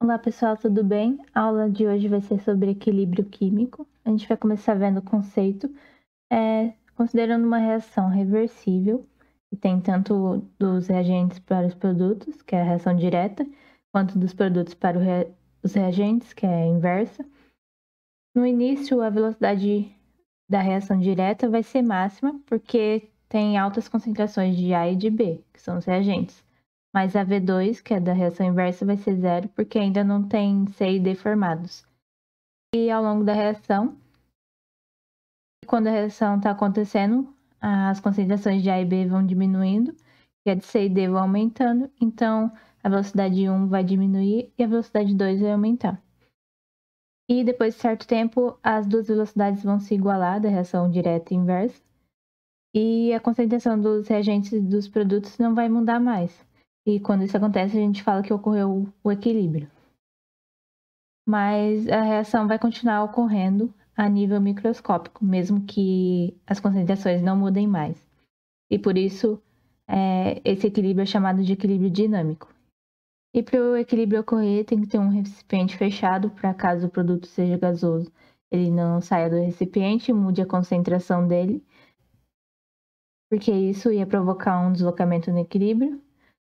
Olá pessoal, tudo bem? A aula de hoje vai ser sobre equilíbrio químico. A gente vai começar vendo o conceito, considerando uma reação reversível, que tem tanto dos reagentes para os produtos, que é a reação direta, quanto dos produtos para os reagentes, que é a inversa. No início, a velocidade da reação direta vai ser máxima, porque tem altas concentrações de A e de B, que são os reagentes. Mas a V2, que é da reação inversa, vai ser zero, porque ainda não tem C e D formados. E ao longo da reação, quando a reação está acontecendo, as concentrações de A e B vão diminuindo, e a de C e D vão aumentando, então a velocidade 1 vai diminuir e a velocidade 2 vai aumentar. E depois de certo tempo, as duas velocidades vão se igualar, da reação direta e inversa, e a concentração dos reagentes dos produtos não vai mudar mais. E quando isso acontece, a gente fala que ocorreu o equilíbrio. Mas a reação vai continuar ocorrendo a nível microscópico, mesmo que as concentrações não mudem mais. E por isso, esse equilíbrio é chamado de equilíbrio dinâmico. E para o equilíbrio ocorrer, tem que ter um recipiente fechado, para caso o produto seja gasoso, ele não saia do recipiente e mude a concentração dele, porque isso ia provocar um deslocamento no equilíbrio.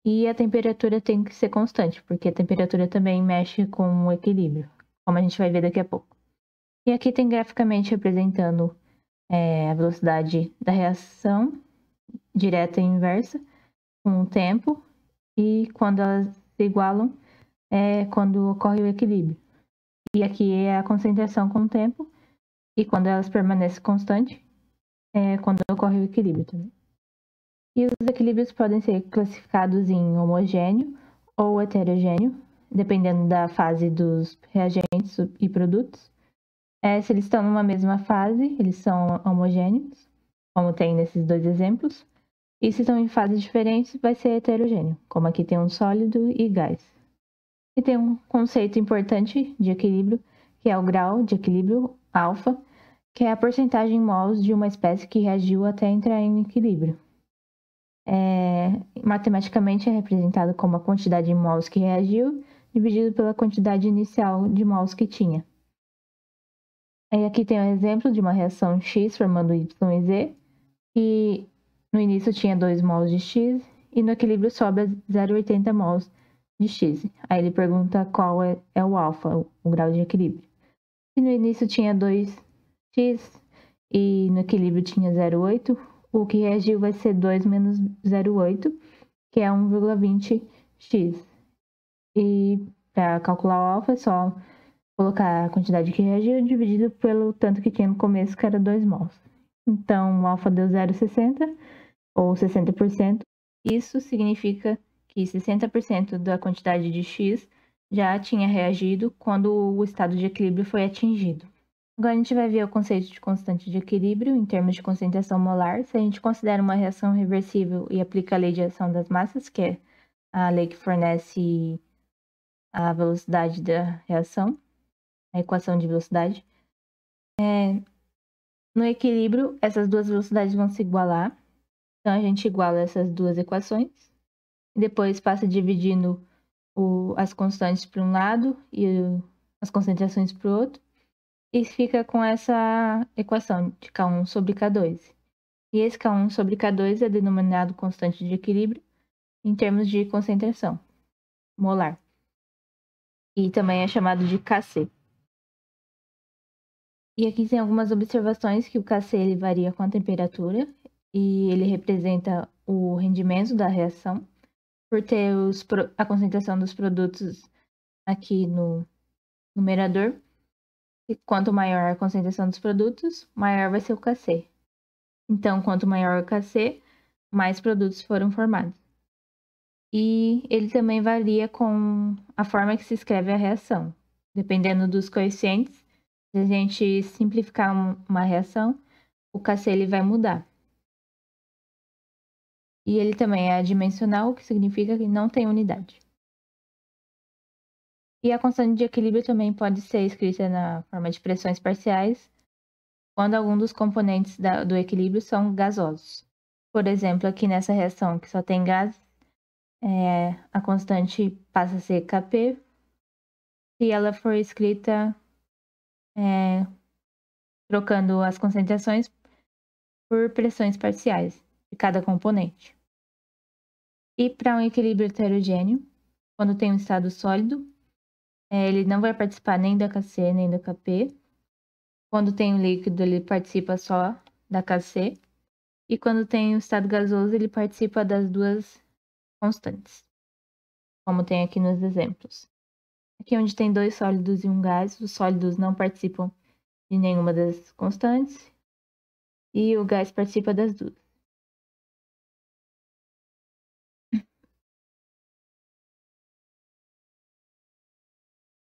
E a temperatura tem que ser constante, porque a temperatura também mexe com o equilíbrio, como a gente vai ver daqui a pouco. E aqui tem graficamente representando a velocidade da reação direta e inversa com o tempo, e quando elas se igualam é quando ocorre o equilíbrio. E aqui é a concentração com o tempo, e quando elas permanecem constantes é quando ocorre o equilíbrio também. E os equilíbrios podem ser classificados em homogêneo ou heterogêneo, dependendo da fase dos reagentes e produtos. Se eles estão numa mesma fase, eles são homogêneos, como tem nesses dois exemplos. E se estão em fases diferentes, vai ser heterogêneo, como aqui tem um sólido e gás. E tem um conceito importante de equilíbrio, que é o grau de equilíbrio alfa, que é a porcentagem em mols de uma espécie que reagiu até entrar em equilíbrio. Matematicamente é representado como a quantidade de mols que reagiu, dividido pela quantidade inicial de mols que tinha. Aí aqui tem um exemplo de uma reação X formando Y e Z, e no início tinha 2 mols de X, e no equilíbrio sobra 0,80 mols de X. Aí ele pergunta qual é o alfa, o grau de equilíbrio. Se no início tinha 2x e no equilíbrio tinha 0,8, o que reagiu vai ser 2 menos 0,8, que é 1,20x. E para calcular o alfa é só colocar a quantidade que reagiu dividido pelo tanto que tinha no começo, que era 2 mols. Então, o alfa deu 0,60 ou 60%. Isso significa que 60% da quantidade de X já tinha reagido quando o estado de equilíbrio foi atingido. Agora a gente vai ver o conceito de constante de equilíbrio em termos de concentração molar. Se a gente considera uma reação reversível e aplica a lei de ação das massas, que é a lei que fornece a velocidade da reação, a equação de velocidade, no equilíbrio, essas duas velocidades vão se igualar. Então, a gente iguala essas duas equações. E depois passa dividindo as constantes para um lado e as concentrações para o outro. E fica com essa equação de K1 sobre K2. E esse K1 sobre K2 é denominado constante de equilíbrio em termos de concentração molar. E também é chamado de Kc. E aqui tem algumas observações que o Kc ele varia com a temperatura e ele representa o rendimento da reação por ter a concentração dos produtos aqui no numerador. E quanto maior a concentração dos produtos, maior vai ser o Kc. Então, quanto maior o Kc, mais produtos foram formados. E ele também varia com a forma que se escreve a reação. Dependendo dos coeficientes, se a gente simplificar uma reação, o Kc ele vai mudar. E ele também é adimensional, o que significa que não tem unidade. E a constante de equilíbrio também pode ser escrita na forma de pressões parciais, quando algum dos componentes do equilíbrio são gasosos. Por exemplo, aqui nessa reação que só tem gás, a constante passa a ser Kp se ela for escrita trocando as concentrações por pressões parciais de cada componente. E para um equilíbrio heterogêneo, quando tem um estado sólido, ele não vai participar nem da Kc nem da Kp. Quando tem um líquido, ele participa só da Kc. E quando tem o estado gasoso, ele participa das duas constantes, como tem aqui nos exemplos. Aqui onde tem 2 sólidos e um gás, os sólidos não participam de nenhuma das constantes e o gás participa das duas.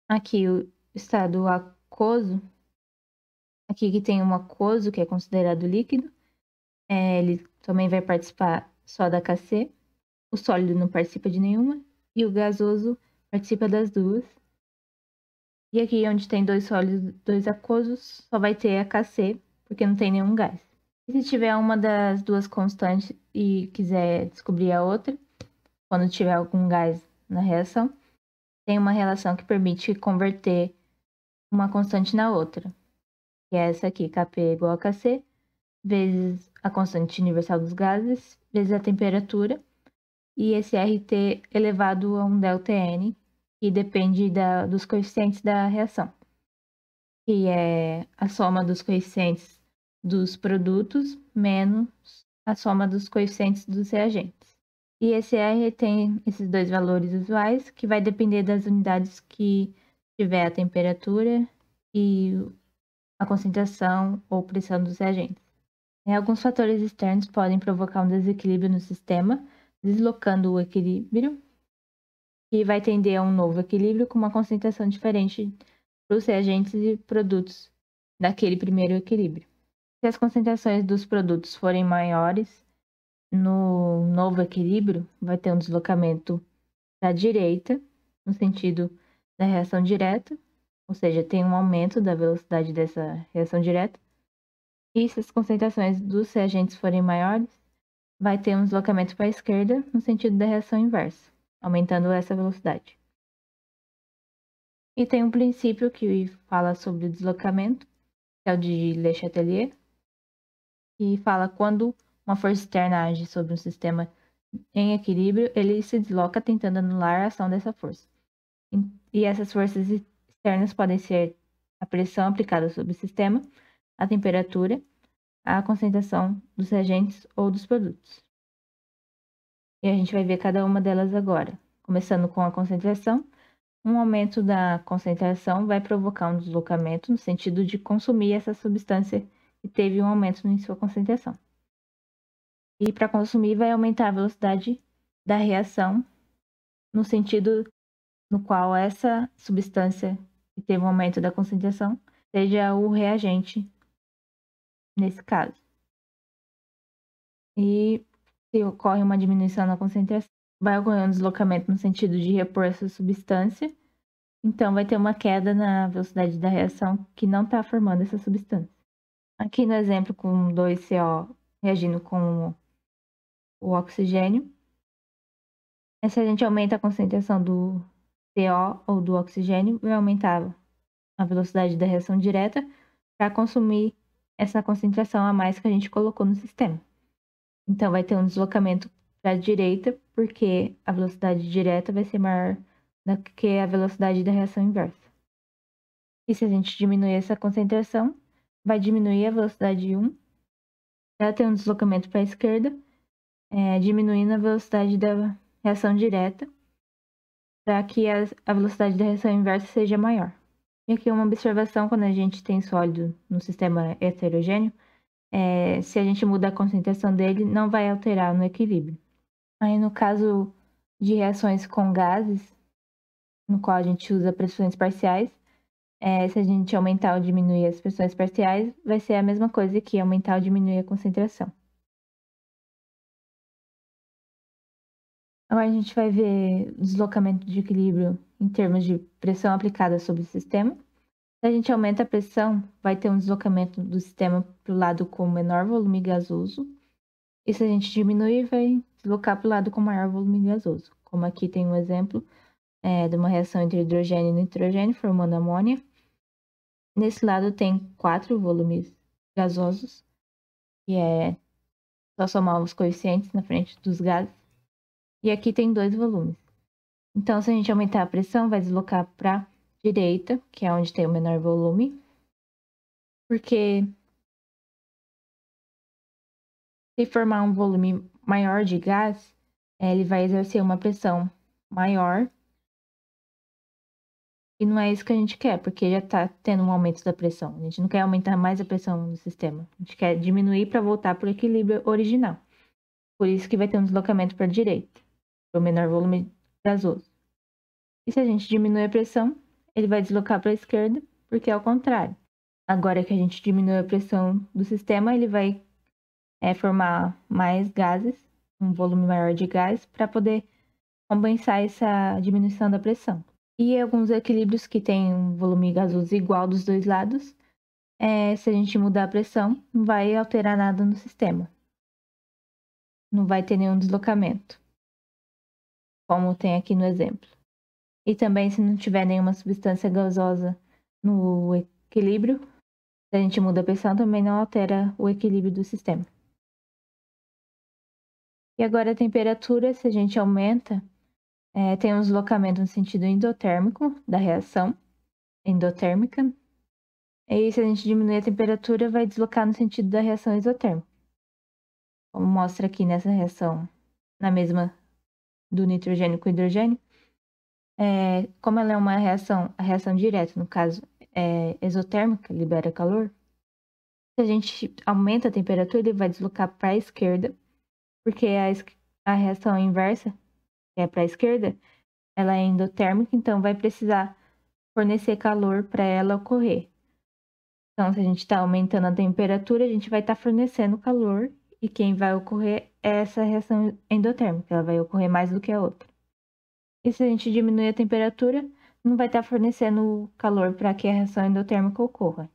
Aqui o estado aquoso, aqui que tem um aquoso, que é considerado líquido, ele também vai participar só da Kc, o sólido não participa de nenhuma e o gasoso participa das duas. E aqui onde tem 2 sólidos, 2 aquosos, só vai ter a Kc, porque não tem nenhum gás. E se tiver uma das duas constantes e quiser descobrir a outra, quando tiver algum gás na reação, tem uma relação que permite converter uma constante na outra, que é essa aqui, Kp igual a Kc, vezes a constante universal dos gases, vezes a temperatura, e esse RT elevado a um ΔN, que depende dos coeficientes da reação, que é a soma dos coeficientes dos produtos menos a soma dos coeficientes dos reagentes. E esse R tem esses dois valores usuais, que vai depender das unidades que tiver a temperatura e a concentração ou pressão dos reagentes. Alguns fatores externos podem provocar um desequilíbrio no sistema, deslocando o equilíbrio, que vai tender a um novo equilíbrio com uma concentração diferente para os reagentes e produtos daquele primeiro equilíbrio. Se as concentrações dos produtos forem maiores, no novo equilíbrio vai ter um deslocamento para a direita, no sentido da reação direta, ou seja, tem um aumento da velocidade dessa reação direta. E se as concentrações dos reagentes forem maiores, vai ter um deslocamento para a esquerda, no sentido da reação inversa, aumentando essa velocidade. E tem um princípio que fala sobre o deslocamento, que é o de Le Chatelier, que fala quando uma força externa age sobre um sistema em equilíbrio, ele se desloca tentando anular a ação dessa força. E essas forças externas podem ser a pressão aplicada sobre o sistema, a temperatura, a concentração dos reagentes ou dos produtos. E a gente vai ver cada uma delas agora. Começando com a concentração, um aumento da concentração vai provocar um deslocamento no sentido de consumir essa substância que teve um aumento em sua concentração. E para consumir vai aumentar a velocidade da reação no sentido no qual essa substância que teve um aumento da concentração seja o reagente nesse caso. E se ocorre uma diminuição na concentração, vai ocorrer um deslocamento no sentido de repor essa substância, então vai ter uma queda na velocidade da reação que não está formando essa substância. Aqui no exemplo com 2CO reagindo com o oxigênio, se a gente aumenta a concentração do CO ou do oxigênio, vai aumentar a velocidade da reação direta para consumir essa concentração a mais que a gente colocou no sistema. Então, vai ter um deslocamento para a direita, porque a velocidade direta vai ser maior do que a velocidade da reação inversa. E se a gente diminuir essa concentração, vai diminuir a velocidade 1, ela tem um deslocamento para a esquerda, diminuindo a velocidade da reação direta, para que a velocidade da reação inversa seja maior. E aqui uma observação, quando a gente tem sólido no sistema heterogêneo, se a gente muda a concentração dele, não vai alterar no equilíbrio. Aí no caso de reações com gases, no qual a gente usa pressões parciais, se a gente aumentar ou diminuir as pressões parciais, vai ser a mesma coisa que aumentar ou diminuir a concentração. Agora a gente vai ver o deslocamento de equilíbrio em termos de pressão aplicada sobre o sistema. Se a gente aumenta a pressão, vai ter um deslocamento do sistema para o lado com menor volume gasoso. E se a gente diminuir, vai deslocar para o lado com maior volume gasoso. Como aqui tem um exemplo de uma reação entre hidrogênio e nitrogênio, formando amônia. Nesse lado tem 4 volumes gasosos, que é só somar os coeficientes na frente dos gases. E aqui tem 2 volumes. Então, se a gente aumentar a pressão, vai deslocar para a direita, que é onde tem o menor volume. Porque se formar um volume maior de gás, ele vai exercer uma pressão maior. E não é isso que a gente quer, porque já está tendo um aumento da pressão. A gente não quer aumentar mais a pressão do sistema. A gente quer diminuir para voltar para o equilíbrio original. Por isso que vai ter um deslocamento para a direita, para o menor volume gasoso. E se a gente diminuir a pressão, ele vai deslocar para a esquerda, porque é o contrário. Agora que a gente diminui a pressão do sistema, ele vai formar mais gases, um volume maior de gás, para poder compensar essa diminuição da pressão. E alguns equilíbrios que têm um volume gasoso igual dos dois lados, se a gente mudar a pressão, não vai alterar nada no sistema. Não vai ter nenhum deslocamento, como tem aqui no exemplo. E também, se não tiver nenhuma substância gasosa no equilíbrio, se a gente muda a pressão, também não altera o equilíbrio do sistema. E agora a temperatura, se a gente aumenta, tem um deslocamento no sentido endotérmico da reação endotérmica. E se a gente diminuir a temperatura, vai deslocar no sentido da reação exotérmica. Como mostra aqui nessa reação, na mesma do nitrogênio com hidrogênio. Como ela é uma reação, a reação direta, no caso, exotérmica, libera calor. Se a gente aumenta a temperatura, ele vai deslocar para a esquerda, porque a reação inversa, que é para a esquerda, ela é endotérmica, então vai precisar fornecer calor para ela ocorrer. Então, se a gente está aumentando a temperatura, a gente vai estar fornecendo calor, e quem vai ocorrer é essa reação endotérmica, ela vai ocorrer mais do que a outra. E se a gente diminuir a temperatura, não vai estar fornecendo calor para que a reação endotérmica ocorra.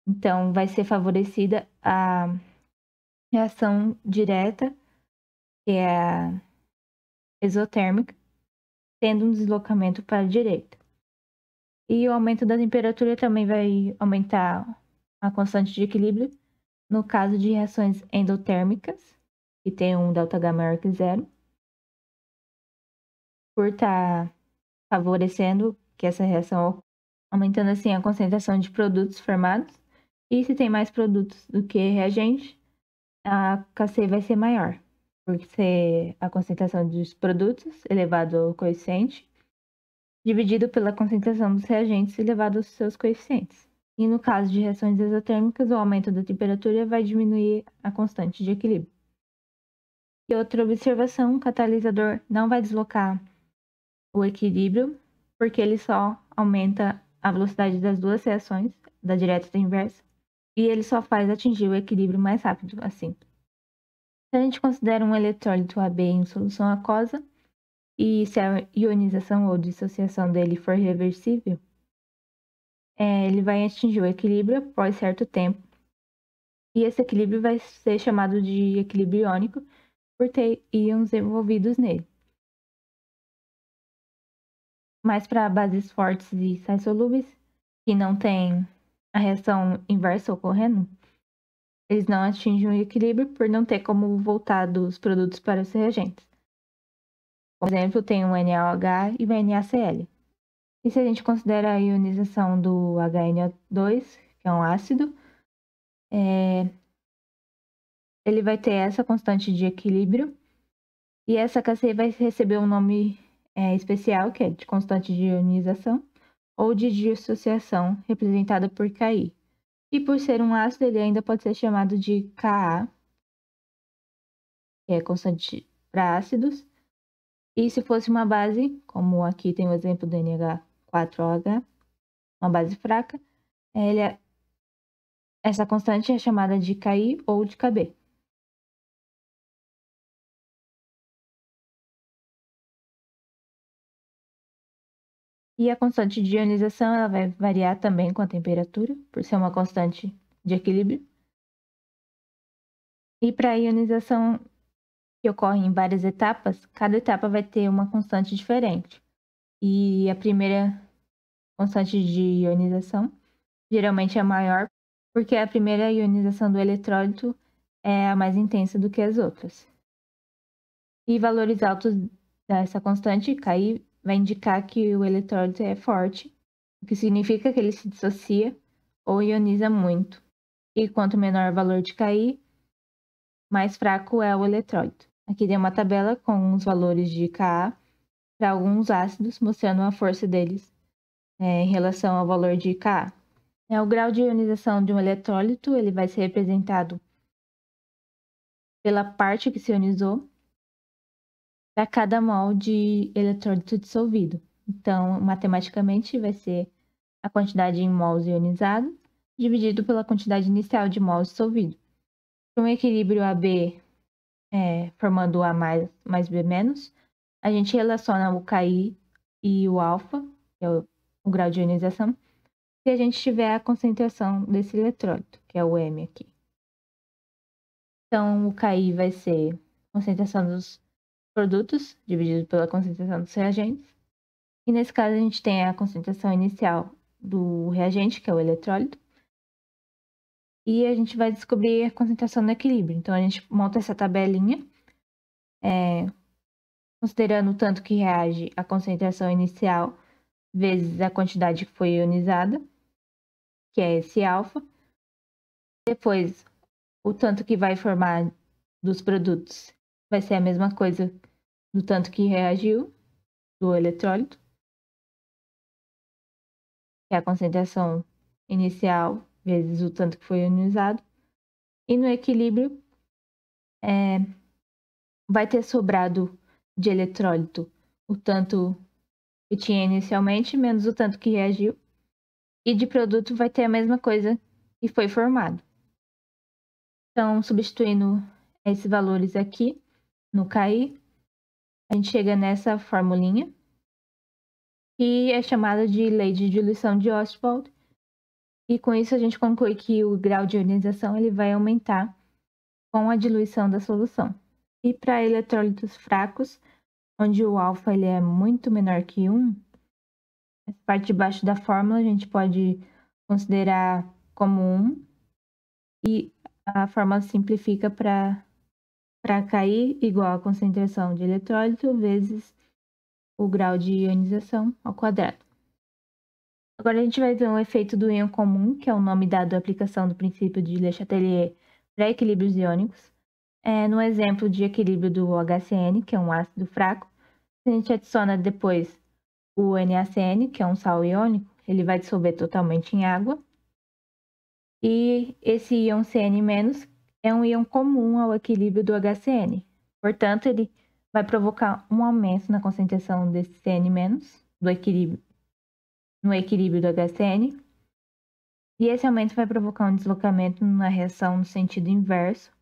Então, vai ser favorecida a reação direta, que é a exotérmica, tendo um deslocamento para a direita. E o aumento da temperatura também vai aumentar a constante de equilíbrio no caso de reações endotérmicas, que tem um ΔH maior que zero, por estar favorecendo que essa reação ocorra, aumentando assim a concentração de produtos formados. E se tem mais produtos do que reagente, a KC vai ser maior, porque a concentração dos produtos elevado ao coeficiente, dividido pela concentração dos reagentes elevado aos seus coeficientes. E no caso de reações exotérmicas, o aumento da temperatura vai diminuir a constante de equilíbrio. E outra observação, o catalisador não vai deslocar o equilíbrio, porque ele só aumenta a velocidade das duas reações, da direta e da inversa, e ele só faz atingir o equilíbrio mais rápido, assim. Se a gente considera um eletrólito AB em solução aquosa, e se a ionização ou dissociação dele for reversível, ele vai atingir o equilíbrio após certo tempo. E esse equilíbrio vai ser chamado de equilíbrio iônico por ter íons envolvidos nele. Mas para bases fortes e sais solúveis, que não tem a reação inversa ocorrendo, eles não atingem o equilíbrio por não ter como voltar dos produtos para os reagentes. Por exemplo, tem o NaOH e o NaCl. E se a gente considera a ionização do HNO2, que é um ácido, ele vai ter essa constante de equilíbrio, e essa KC vai receber um nome especial, que é de constante de ionização, ou de dissociação, representada por Ki. E por ser um ácido, ele ainda pode ser chamado de Ka, que é constante para ácidos. E se fosse uma base, como aqui tem o exemplo do NH4OH, uma base fraca, essa constante é chamada de Ki ou de Kb. E a constante de ionização ela vai variar também com a temperatura, por ser uma constante de equilíbrio. E para a ionização que ocorre em várias etapas, cada etapa vai ter uma constante diferente. E a primeira constante de ionização geralmente é maior, porque a primeira ionização do eletrólito é a mais intensa do que as outras. E valores altos dessa constante, Ki, vai indicar que o eletrólito é forte, o que significa que ele se dissocia ou ioniza muito. E quanto menor o valor de Ki, mais fraco é o eletrólito. Aqui tem uma tabela com os valores de Ka para alguns ácidos, mostrando a força deles em relação ao valor de Ka. O grau de ionização de um eletrólito ele vai ser representado pela parte que se ionizou para cada mol de eletrólito dissolvido. Então, matematicamente, vai ser a quantidade em mols ionizados dividido pela quantidade inicial de mols dissolvido. Para um equilíbrio AB formando A mais B menos, a gente relaciona o Ki e o alfa, que é o grau de ionização, se a gente tiver a concentração desse eletrólito, que é o M aqui. Então, o Ki vai ser a concentração dos produtos dividido pela concentração dos reagentes. E nesse caso, a gente tem a concentração inicial do reagente, que é o eletrólito, e a gente vai descobrir a concentração no equilíbrio. Então, a gente monta essa tabelinha, considerando o tanto que reage a concentração inicial vezes a quantidade que foi ionizada, que é esse alfa. Depois, o tanto que vai formar dos produtos vai ser a mesma coisa do tanto que reagiu do eletrólito, que é a concentração inicial vezes o tanto que foi ionizado. E no equilíbrio, vai ter sobrado de eletrólito o tanto que tinha inicialmente, menos o tanto que reagiu. E de produto vai ter a mesma coisa que foi formado. Então, substituindo esses valores aqui no Ki, a gente chega nessa formulinha, que é chamada de lei de diluição de Ostwald. E com isso a gente conclui que o grau de ionização ele vai aumentar com a diluição da solução. E para eletrólitos fracos, onde o alfa ele é muito menor que 1, essa parte de baixo da fórmula a gente pode considerar como 1 e a fórmula simplifica para Ki igual a concentração de eletrólito vezes o grau de ionização ao quadrado. Agora a gente vai ver um efeito do íon comum, que é o nome dado à aplicação do princípio de Le Chatelier para equilíbrios iônicos. No exemplo de equilíbrio do HCN, que é um ácido fraco, se a gente adiciona depois o NaCN, que é um sal iônico, ele vai dissolver totalmente em água. E esse íon Cn- é um íon comum ao equilíbrio do HCN. Portanto, ele vai provocar um aumento na concentração desse Cn- no equilíbrio do HCN. E esse aumento vai provocar um deslocamento na reação no sentido inverso,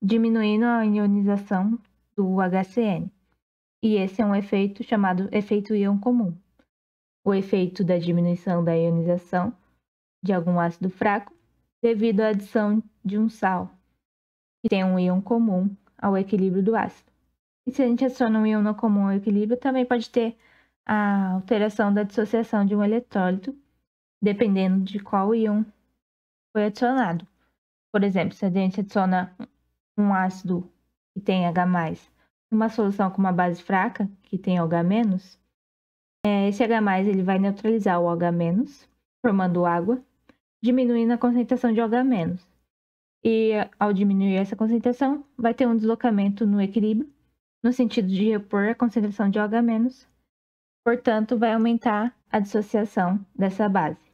diminuindo a ionização do HCN. E esse é um efeito chamado efeito íon comum. O efeito da diminuição da ionização de algum ácido fraco devido à adição de um sal, que tem um íon comum ao equilíbrio do ácido. E se a gente adiciona um íon não comum ao equilíbrio, também pode ter a alteração da dissociação de um eletrólito, dependendo de qual íon foi adicionado. Por exemplo, se a gente adiciona um ácido que tem H+, uma solução com uma base fraca, que tem OH-, esse H+, ele vai neutralizar o OH-, formando água, diminuindo a concentração de OH-. E ao diminuir essa concentração, vai ter um deslocamento no equilíbrio, no sentido de repor a concentração de OH-, portanto, vai aumentar a dissociação dessa base.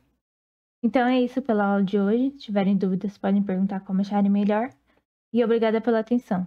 Então é isso pela aula de hoje. Se tiverem dúvidas, podem perguntar como acharem melhor. E obrigada pela atenção.